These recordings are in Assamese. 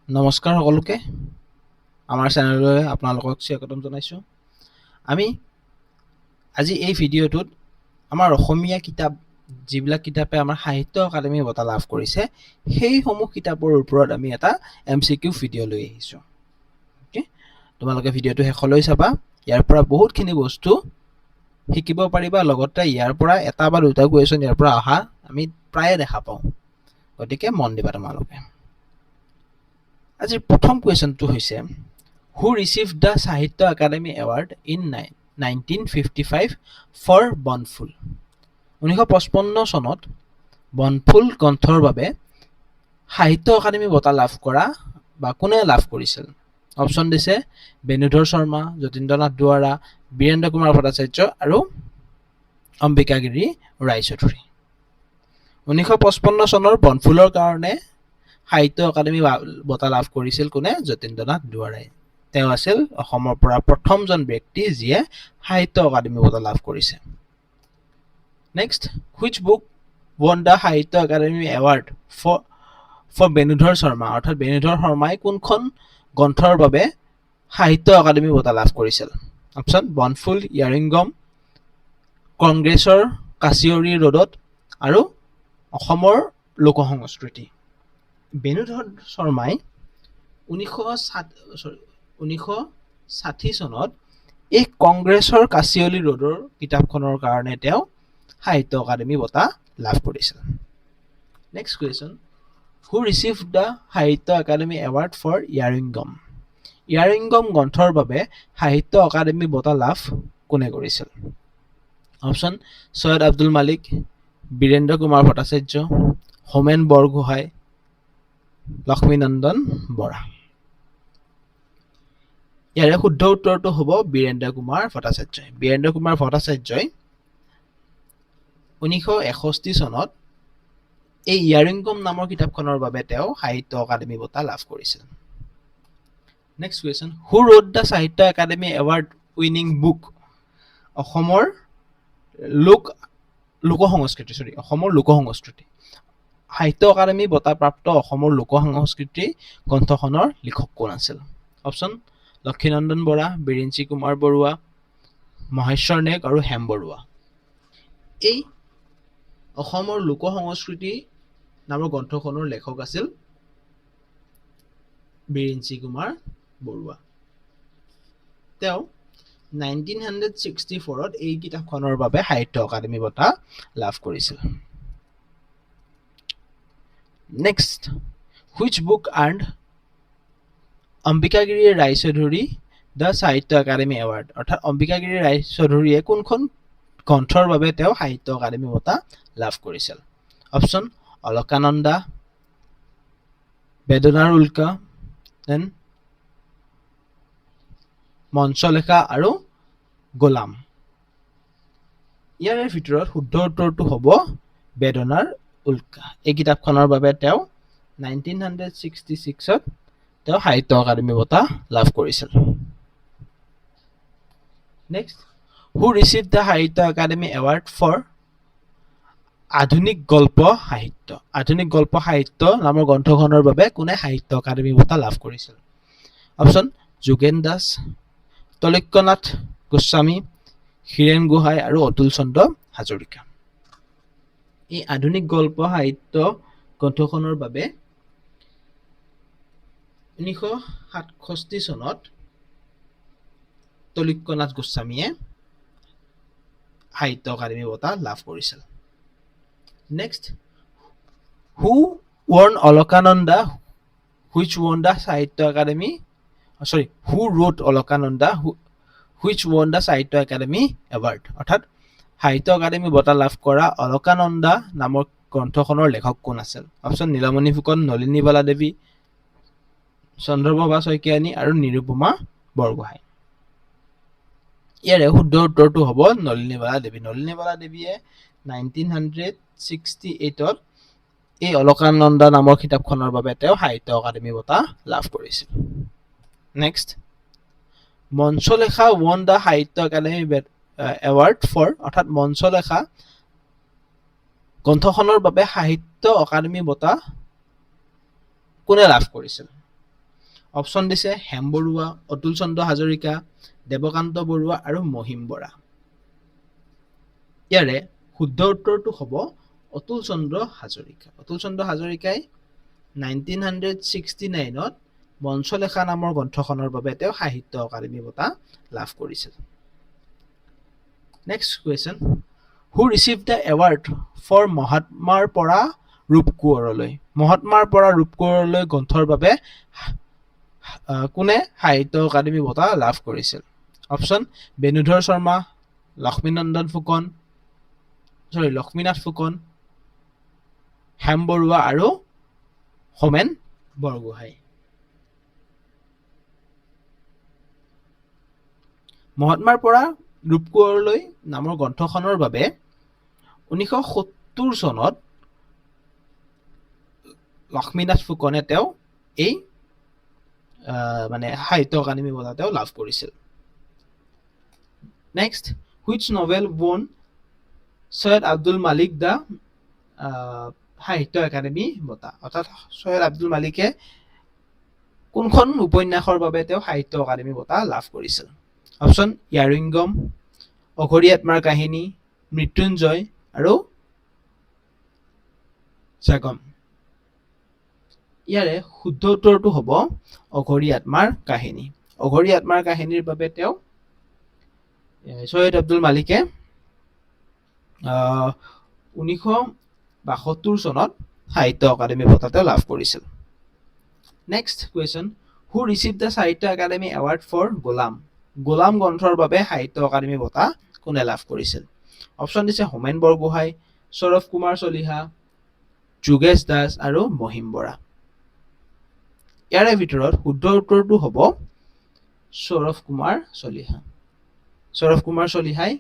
নমস্কাৰ সকলোকে আমাৰ চেনেললৈ আপোনালোকক স্বাগতম জনাইছোঁ। আমি আজি এই ভিডিঅ'টোত আমাৰ অসমীয়া কিতাপ যিবিলাক কিতাপে আমাৰ সাহিত্য একাডেমি বঁটা লাভ কৰিছে সেইসমূহ কিতাপৰ ওপৰত আমি এটা MCQ ভিডিঅ' লৈ আহিছোঁ। তোমালোকে ভিডিঅ'টো শেষলৈ চাবা, ইয়াৰ পৰা বহুতখিনি বস্তু শিকিব পাৰিবা, লগতে ইয়াৰ পৰা এটা বা দুটা কুৱেশ্যন ইয়াৰ পৰা অহা আমি প্ৰায়ে দেখা পাওঁ, গতিকে মন দিবা তোমালোকে। আজিৰ প্ৰথম কুৱেশ্যনটো হৈছে হু receive the Sahitya academy award in 1955 for বনফুল। 1955 চনত বনফুল গ্ৰন্থৰ বাবে সাহিত্য একাডেমি বঁটা লাভ কৰা বা কোনে লাভ কৰিছিল? অপশ্যন দিছে বেণুধৰ শৰ্মা, যতীন্দ্ৰনাথ দুৱৰা, বীৰেন্দ্ৰ কুমাৰ ভট্টাচাৰ্য আৰু অম্বিকাগিৰি ৰায়চৌধুৰী। 1955 চনৰ বনফুলৰ কাৰণে সাহিত্য একাডেমি বঁটা লাভ কৰিছিল কোনে? যতীন্দ্ৰনাথ দুৱৰাই। তেওঁ আছিল অসমৰ পৰা প্ৰথমজন ব্যক্তি যিয়ে সাহিত্য একাডেমি বঁটা লাভ কৰিছে। Next, which book won the Sahitya academy award for Benudhar Sharma? অৰ্থাৎ বেণুধৰ শৰ্মাই কোনখন গ্ৰন্থৰ বাবে সাহিত্য একাডেমি বঁটা লাভ কৰিছিল? অপশ্যন বনফুল, ইয়াৰিংগম, কংগ্ৰেছৰ কাচিয়ৰী ৰ'দত আৰু অসমৰ লোকসংস্কৃতি। বেণুধৰ শৰ্মাই 1960 চনত এই কংগ্ৰেছৰ কাচিয়লী ৰোডৰ কিতাপখনৰ কাৰণে তেওঁ সাহিত্য একাডেমি বঁটা লাভ কৰিছিল। Next question, who receive the Sahitya academy award for ইয়াৰিংগম? ইয়াৰিংগম গ্ৰন্থৰ বাবে সাহিত্য একাডেমি বঁটা লাভ কোনে কৰিছিল? অপশ্যন সৈয়দ আব্দুল মালিক, বীৰেন্দ্ৰ কুমাৰ ভট্টাচাৰ্য, হোমেন বৰগোহাঁই, লক্ষ্মীনন্দন বৰা। ইয়াৰে শুদ্ধ উত্তৰটো হ'ব বীৰেন্দ্ৰ কুমাৰ ভট্টাচাৰ্যই। বীৰেন্দ্ৰ কুমাৰ ভট্টাচাৰ্যই 1961 চনত এই ইয়াৰিংগম নামৰ কিতাপখনৰ বাবে তেওঁ সাহিত্য একাডেমি বঁটা লাভ কৰিছিল। Next question, who road the Sahitya academy award winning book? অসমৰ লোকসংস্কৃতি। সাহিত্য একাডেমি বঁটা প্ৰাপ্ত অসমৰ লোকসংস্কৃতি গ্ৰন্থখনৰ লিখক কোন আছিল? অপশ্যন লক্ষ্মীনন্দন বৰা, বিৰিঞ্চি কুমাৰ বৰুৱা, মহেশ্বৰ নেওগ আৰু হেম বৰুৱা। এই অসমৰ লোকসংস্কৃতি নামৰ গ্ৰন্থখনৰ লেখক আছিল বিৰিঞ্চি কুমাৰ বৰুৱা। তেওঁ 1964ত এই কিতাপখনৰ বাবে সাহিত্য একাডেমি বঁটা লাভ কৰিছিল। Next, which book earned Ambikagiri Raichoudhury the Sahitya academy award? অৰ্থাৎ অম্বিকাগিৰি ৰায়চৌধুৰীয়ে কোনখন গ্ৰন্থৰ বাবে তেওঁ সাহিত্য একাডেমি বঁটা লাভ কৰিছিল? অপশ্যন অলকানন্দা, বেদনাৰ উল্কা, দেন মঞ্চলেখা আৰু গোলাম। ইয়াৰে ভিতৰত শুদ্ধ উত্তৰটো হ'ব বেদনাৰ উল্কা। এই কিতাপখনৰ বাবে তেওঁ 1966ত তেওঁ সাহিত্য একাডেমি বঁটা লাভ কৰিছিল। Next, who receive the Sahitya academy award for আধুনিক গল্প সাহিত্য? আধুনিক গল্প সাহিত্য নামৰ গ্ৰন্থখনৰ বাবে কোনে সাহিত্য একাডেমি বঁটা লাভ কৰিছিল? অপশ্যন যোগেন দাস, তৈলক্যনাথ গোস্বামী, হীৰেণ গোহাঁই আৰু অতুল চন্দ্ৰ হাজৰিকা। এই আধুনিক গল্প সাহিত্য গ্ৰন্থখনৰ বাবে 1967 চনত তৈলক্যনাথ গোস্বামীয়ে সাহিত্য একাডেমি বঁটা লাভ কৰিছিল। Next, who won Alakananda which won the Sahitya Akademi who wrote Alakananda which won the Sahitya academy award? অৰ্থাৎ সাহিত্য একাডেমি বঁটা লাভ কৰা অলকানন্দা নামৰ গ্ৰন্থখনৰ লেখক কোন আছিল? অপশ্যন নীলমণি ফুকন, নলিনীবালা দেৱী, চন্দ্ৰপ্ৰভা শইকীয়ানী আৰু নিৰুপমা বৰগোহাঁই। ইয়াৰে শুদ্ধ উত্তৰটো হ'ব নলিনীবালা দেৱী। নলিনীবালা দেৱীয়ে 1968ত এই অলকানন্দা নামৰ কিতাপখনৰ বাবে তেওঁ সাহিত্য একাডেমি বঁটা লাভ কৰিছিল। Next, মঞ্চলেখা one the Sahitya academy award for? অৰ্থাৎ মঞ্চলেখা গ্ৰন্থখনৰ বাবে সাহিত্য একাডেমি বঁটা কোনে লাভ কৰিছিল? অপশ্যন দিছে হেম বৰুৱা, অতুল চন্দ্ৰ হাজৰিকা, দেৱকান্ত বৰুৱা আৰু মহিম বৰা। ইয়াৰে শুদ্ধ উত্তৰটো হ'ব অতুল চন্দ্ৰ হাজৰিকা। অতুল চন্দ্ৰ হাজৰিকাই 1969ত মঞ্চলেখা নামৰ গ্ৰন্থখনৰ বাবে তেওঁ সাহিত্য অকাডেমী বঁটা লাভ কৰিছিল। Next question, who receive the award for মহাত্মাৰ পৰা ৰূপকোঁৱৰলৈ। মহাত্মাৰ পৰা ৰূপকোঁৱৰলৈ গ্ৰন্থৰ বাবে কোনে সাহিত্য অকাডেমী বঁটা লাভ কৰিছিল? অপশ্যন বেণুধৰ শৰ্মা, লক্ষ্মীনাথ ফুকন, হেম বৰুৱা আৰু হোমেন বৰগোহাঁই। মহাত্মাৰ পৰা ৰূপকোঁৱৰলৈ নামৰ গ্ৰন্থখনৰ বাবে 1970 চনত লক্ষ্মীনাথ ফুকনে তেওঁ এই সাহিত্য অকাডেমী বঁটা তেওঁ লাভ কৰিছিল। Next, which novel won Syed Abdul Malik the Sahitya academy বঁটা? অৰ্থাৎ সৈয়দ আব্দুল মালিকে কোনখন উপন্যাসৰ বাবে তেওঁ সাহিত্য অকাডেমী বঁটা লাভ কৰিছিল? অপশ্যন ইয়াৰিংগম, অঘৰী আত্মাৰ কাহিনী, মৃত্যুঞ্জয় আৰু জাগম। ইয়াৰে শুদ্ধ উত্তৰটো হ'ব অঘৰী আত্মাৰ কাহিনী। অঘৰী আত্মাৰ কাহিনীৰ বাবে তেওঁ সৈয়দ আব্দুল মালিকে 1972 চনত সাহিত্য অকাডেমী বঁটা তেওঁ লাভ কৰিছিল। Next question, who receive the Sahitya Akademi award for Golam? Golam গ্ৰন্থৰ বাবে সাহিত্য অকাডেমী বঁটা কোনে লাভ কৰিছিল? অপশ্যন দিছে হোমেন বৰগোহাঁই, সৌৰভ কুমাৰ চলিহা, যোগেশ দাস আৰু মহিম বৰা। ইয়াৰে ভিতৰত শুদ্ধ উত্তৰটো হ'ব সৌৰভ কুমাৰ চলিহা। সৌৰভ কুমাৰ চলিহাই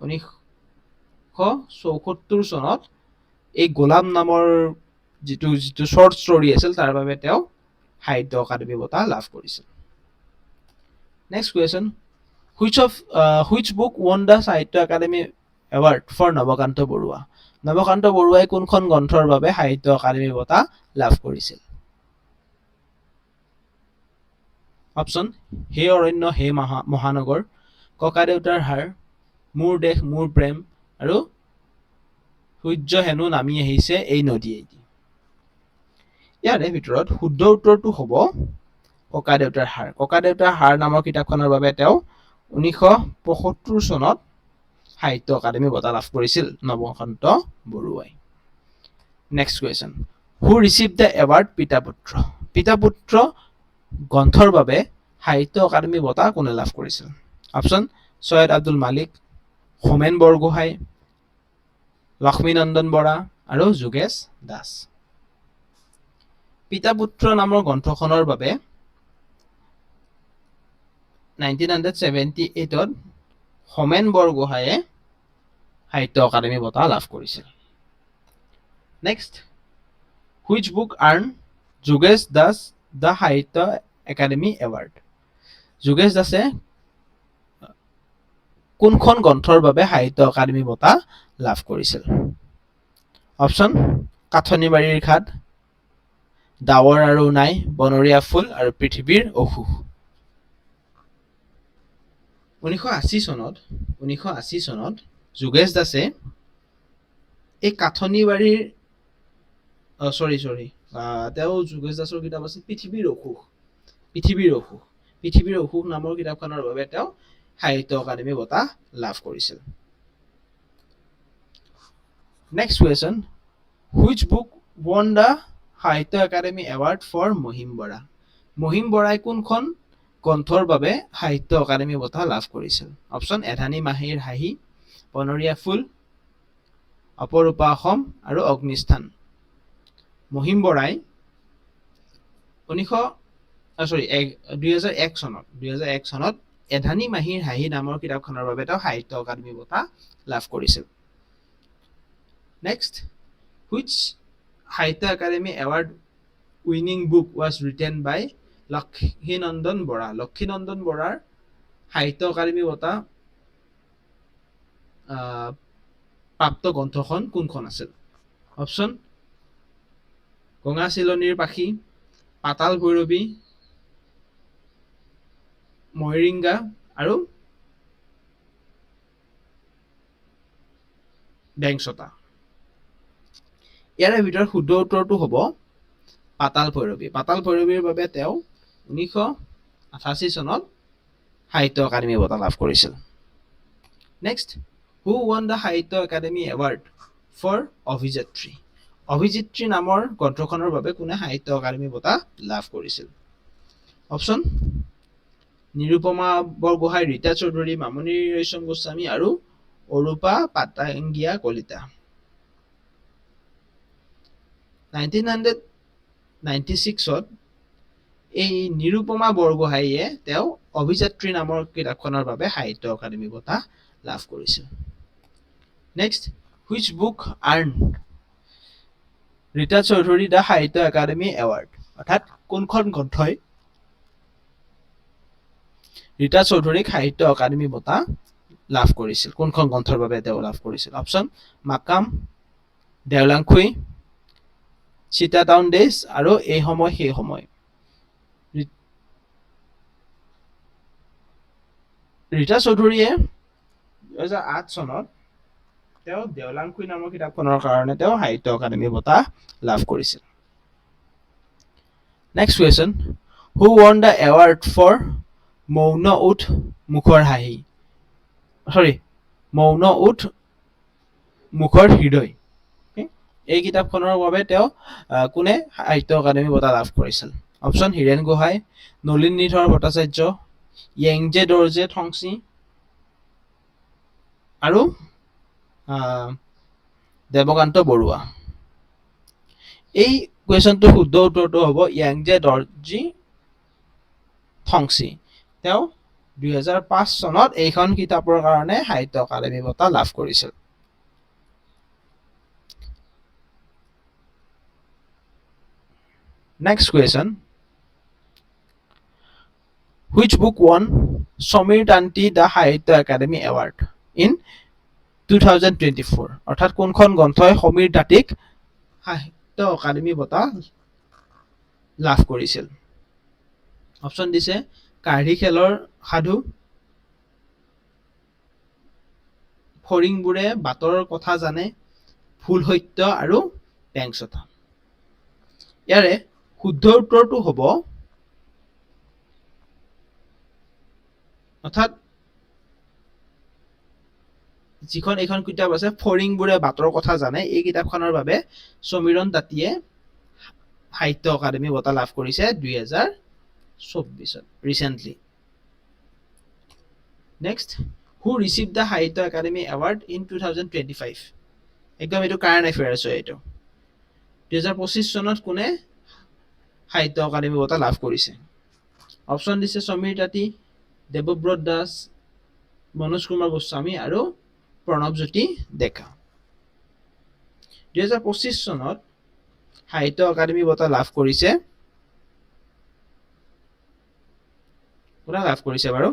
1974 চনত এই গোলাম নামৰ যিটো শ্বৰ্ট ষ্টৰী আছিল তাৰ বাবে তেওঁ সাহিত্য অকাডেমী বঁটা লাভ কৰিছিল। Next question, which book won the Sahitya Akademi award for Nabakanta Barua? Nabakanta বৰুৱাই কোনখন গ্ৰন্থৰ বাবে সাহিত্য অকাডেমী বঁটা লাভ কৰিছিল? অপশ্যন হে অৰণ্য হে মহানগৰ, ককাদেউতাৰ হাৰ, মোৰ দেশ মোৰ প্ৰেম আৰু সূৰ্য হেনো নামি আহিছে এই নদীয়েদি। ইয়াৰে ভিতৰত শুদ্ধ উত্তৰটো হ'ব ককাদেউতাৰ হাৰ। ককাদেউতাৰ হাৰ নামৰ কিতাপখনৰ বাবে তেওঁ 1975 চনত সাহিত্য অকাডেমী বঁটা লাভ কৰিছিল নৱকান্ত বৰুৱাই। Next question, who receive the award পিতা পুত্ৰ? পিতা পুত্ৰ গ্ৰন্থৰ বাবে সাহিত্য অকাডেমী বঁটা কোনে লাভ কৰিছিল? অপশ্যন সৈয়দ আব্দুল মালিক, হোমেন বৰগোহাঁই, লক্ষ্মীনন্দন বৰা আৰু যোগেশ দাস। পিতা পুত্ৰ নামৰ গ্ৰন্থখনৰ বাবে 1978ত হোমেন বৰগোহাঁয়ে সাহিত্য অকাডেমী বঁটা লাভ কৰিছিল। Next, which book earn Jogesh Das the Sahitya Akademi award? Jogesh দাসে কোনখন গ্ৰন্থৰ বাবে সাহিত্য অকাডেমী বঁটা লাভ কৰিছিল? অপশ্যন কাঠনি বাৰীৰ ঘাট, ডাৱৰ আৰু নাই, বনৰীয়া ফুল আৰু পৃথিৱীৰ অসুখ। 1980 চনত যোগেশ দাসে এই কাঠনি বাৰীৰ তেওঁ যোগেশ দাসৰ কিতাপ আছিল পৃথিৱীৰ অসুখ নামৰ কিতাপখনৰ বাবে তেওঁ সাহিত্য অকাডেমী বঁটা লাভ কৰিছিল। Next question, which book won the Sahitya Akademi award for Mahim Bora? Mahim বৰাই কোনখন গ্ৰন্থৰ বাবে সাহিত্য অকাডেমী বঁটা লাভ কৰিছিল? অপশ্যন এধানী মাহিৰ হাঁহি, বনৰীয়া ফুল, অপৰূপা অসম আৰু অগ্নিস্থান। মহিম বৰাই 2001 চনত এধানী মাহিৰ হাঁহি নামৰ কিতাপখনৰ বাবে তেওঁ সাহিত্য অকাডেমী বঁটা লাভ কৰিছিল। Next, which Sahitya Akademi award winning book was written by Lakshminandan Bora? Lakshminandan বৰাৰ সাহিত্য অকাডেমী বঁটা প্ৰাপ্ত গ্ৰন্থখন কোনখন আছিল? অপশ্যন গঙা চিলনীৰ পাখি, পাতাল ভৈৰৱী, মইৰিংগা আৰু বেংছতা। ইয়াৰে ভিতৰত শুদ্ধ উত্তৰটো হ'ব পাতাল ভৈৰৱী। পাতাল ভৈৰৱীৰ বাবে তেওঁ 1988 চনত সাহিত্য একাডেমী বঁটা লাভ কৰিছিল। Next, who won the Sahitya Akademi award for অভিযাত্ৰী। অভিযাত্ৰী নামৰ গ্ৰন্থখনৰ বাবে কোনে সাহিত্য একাডেমী বঁটা লাভ কৰিছিল? অপশ্যন: নিৰুপমা বৰগোহাঁই, ৰীতা চৌধুৰী, মামণি ৰয়ছম গোস্বামী আৰু অৰূপা পাটাংগিয়া কলিতা। 1996ত এই নিৰুপমা বৰগোহাঁইয়ে তেওঁ অভিযাত্ৰী নামৰ কিতাপখনৰ বাবে সাহিত্য একাডেমী বঁটা লাভ কৰিছিল। Next, which book earn Rita Choudhury the Sahitya Akademi award. অৰ্থাৎ কোনখন গ্ৰন্থই ৰীতা চৌধুৰীক সাহিত্য একাডেমী বঁটা লাভ কৰিছিল? কোনখন গ্ৰন্থৰ বাবে তেওঁ লাভ কৰিছিল? অপশ্যন: মাকাম, দেওলাংখুই, চিটাটাউন ডেইজ আৰু এই সময় সেই সময়। ৰীতা চৌধুৰীয়ে 2008 চনত তেওঁ দেওলাংখুই নামৰ কিতাপখনৰ কাৰণে তেওঁ সাহিত্য একাডেমী বঁটা লাভ কৰিছিল। Next question, who won the award for Moun Ontho মুখৰ হাঁহি। মৌন ওঁঠ মুখৰ হৃদয়। এই কিতাপখনৰ বাবে তেওঁ কোনে সাহিত্য একাডেমী বঁটা লাভ কৰিছিল? অপশ্যন: হীৰেণ গোহাঁই, নলিনীধৰ ভট্টাচাৰ্য, য়েংজে দৰ্জে থংচি আৰু দেৱকান্ত বৰুৱা। এই কুৱেশ্যনটোৰ শুদ্ধ উত্তৰটো হ'ব য়েংজে দৰ্জী থংচি। তেওঁ 2005 চনত এইখন কিতাপৰ কাৰণে সাহিত্য একাডেমী বঁটা লাভ কৰিছিল। Next question, which book won Samir Tanti the Sahitya Akademi award in 2024। অৰ্থাৎ কোনখন গ্ৰন্থই সমীৰ তাঁতীক সাহিত্য একাডেমী বঁটা লাভ কৰিছিল? অপশ্যন দিছে কাঢ়ি খেলৰ সাধু, ফৰিংবোৰে বাটৰ কথা জানে, ফুল সত্য আৰু বেংছতা। ইয়াৰে শুদ্ধ উত্তৰটো হ'ব, অৰ্থাৎ যিখন এইখন কিতাপ আছে ফৰিংবোৰে বাটৰ কথা জানে, এই কিতাপখনৰ বাবে সমীৰণ তাঁতীয়ে সাহিত্য একাডেমী বঁটা লাভ কৰিছে 2024ত recently. Next, who receive the Sahitya Akademi award in 2025। একদম এইটো কাৰেণ্ট এফেয়াৰ্ছ হয়। এইটো 2025 চনত কোনে সাহিত্য একাডেমী বঁটা লাভ কৰিছে? অপশ্যন দিছে সমীৰ তাঁতী, দেৱব্ৰত দাস, মনোজ কুমাৰ গোস্বামী আৰু প্ৰণৱজ্যোতি ডেকা। 2025 চনত সাহিত্য একাডেমী বঁটা লাভ কৰিছে, কোনে লাভ কৰিছে বাৰু?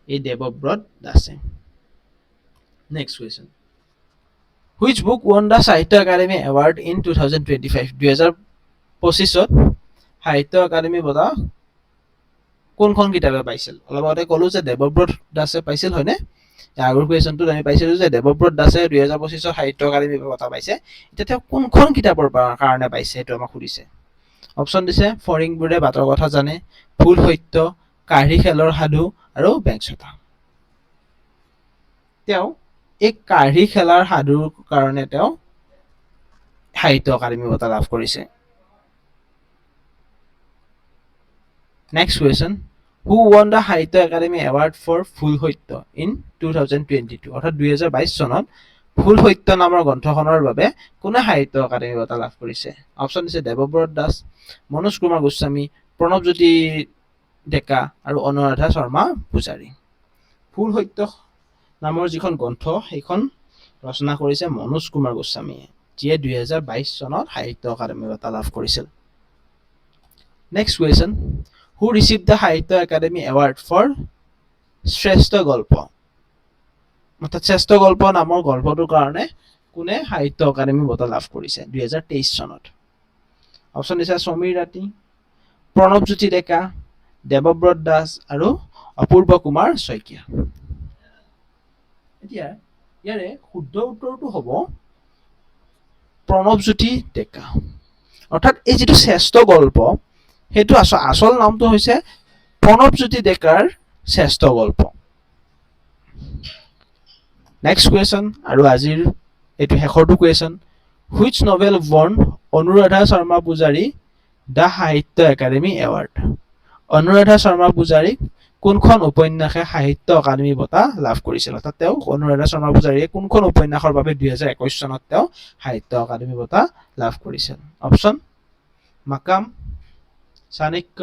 এই দেৱব্ৰত দাসে। Next question, which book one the Sahitya Akademi award in 2025। 2025ত সাহিত্য একাডেমী বঁটা কোনখন কিতাপে পাইছিল? অলপ আগতে ক'লো যে দেৱব্ৰত দাসে পাইছিল, হয়নে? আগৰ কুৱেশ্যনটোত আমি পাইছিলো যে দেৱব্ৰত দাসে 2025 সাহিত্য একাডেমী বঁটা পাইছে। এতিয়া তেওঁ কোনখন কিতাপৰ কাৰণে পাইছে সেইটো আমাক সুধিছে। অপশ্যন দিছে ফৰিংবোৰে বাটৰ কথা জানে, ফুল সত্য, কাঢ়ি খেলৰ সাধু আৰু বেংছতা। তেওঁ এই কাঢ়ি খেলাৰ সাধুৰ কাৰণে তেওঁ সাহিত্য একাডেমী বঁটা লাভ কৰিছে। Next question, who won the Sahitya Akademi award for ফুল সত্য ইন 2022। অৰ্থাৎ 2022 চনত ফুল সত্য নামৰ গ্ৰন্থখনৰ বাবে কোনে সাহিত্য একাডেমী বঁটা লাভ কৰিছে? অপশ্যন দিছে দেৱব্ৰত দাস, মনোজ কুমাৰ গোস্বামী, প্ৰণৱজ্যোতি ডেকা আৰু অনুৰাধা শৰ্মা পূজাৰী। ফুল সত্য নামৰ যিখন গ্ৰন্থ সেইখন ৰচনা কৰিছে মনোজ কুমাৰ গোস্বামীয়ে, যিয়ে 2022 চনত সাহিত্য একাডেমী বঁটা লাভ কৰিছিল। Next question, who receive the Sahitya Akademi award for শ্ৰেষ্ঠ গল্প। অৰ্থাৎ শ্ৰেষ্ঠ গল্প নামৰ গল্পটোৰ কাৰণে কোনে সাহিত্য একাডেমী বঁটা লাভ কৰিছে 2023 চনত? অপশ্যন দিছে সমীৰ তাঁতী, প্ৰণৱজ্যোতি ডেকা, দেৱব্ৰত দাস আৰু অপূৰ্ব কুমাৰ শইকীয়া। এতিয়া ইয়াৰে শুদ্ধ উত্তৰটো হ'ব প্ৰণৱজ্যোতি ডেকা। অৰ্থাৎ এই যিটো শ্ৰেষ্ঠ গল্প সেইটো আচল নামটো হৈছে প্ৰণৱজ্যোতি ডেকাৰ শ্ৰেষ্ঠ গল্প। নেক্সট কুৱেশ্যন, আৰু আজিৰ এইটো শেষৰটো question, which novel won Anuradha Sharma Pujari the Sahitya Akademi award. Anuradha Sharma পূজাৰীক কোনখন উপন্যাসে সাহিত্য একাডেমী বঁটা লাভ কৰিছিল? অৰ্থাৎ তেওঁ অনুৰাধা শৰ্মা পূজাৰীয়ে কোনখন উপন্যাসৰ বাবে 2021 চনত তেওঁ সাহিত্য একাডেমী বঁটা লাভ কৰিছিল? অপশ্যন মাকাম, চাণক্য,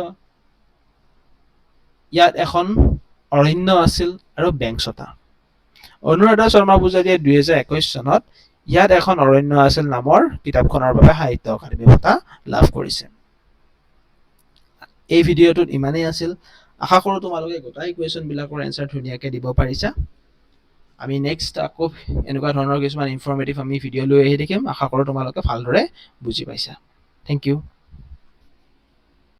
ইয়াত এখন অৰণ্য আছিল আৰু বেংছতা। অনুৰাধা শৰ্মা পূজাৰীয়ে 2021 চনত ইয়াত এখন অৰণ্য আছিল নামৰ কিতাপখনৰ বাবে সাহিত্য একাডেমী বঁটা লাভ কৰিছে। এই ভিডিঅ'টোত ইমানেই আছিল। আশা কৰোঁ তোমালোকে গোটাই কুৱেশ্যনবিলাকৰ এনচাৰ ধুনীয়াকৈ দিব পাৰিছা। আমি নেক্সট আকৌ এনেকুৱা ধৰণৰ কিছুমান ইনফৰ্মেটিভ আমি ভিডিঅ' লৈ আহি থাকিম। আশা কৰোঁ তোমালোকে ভালদৰে বুজি পাইছা। Thank U.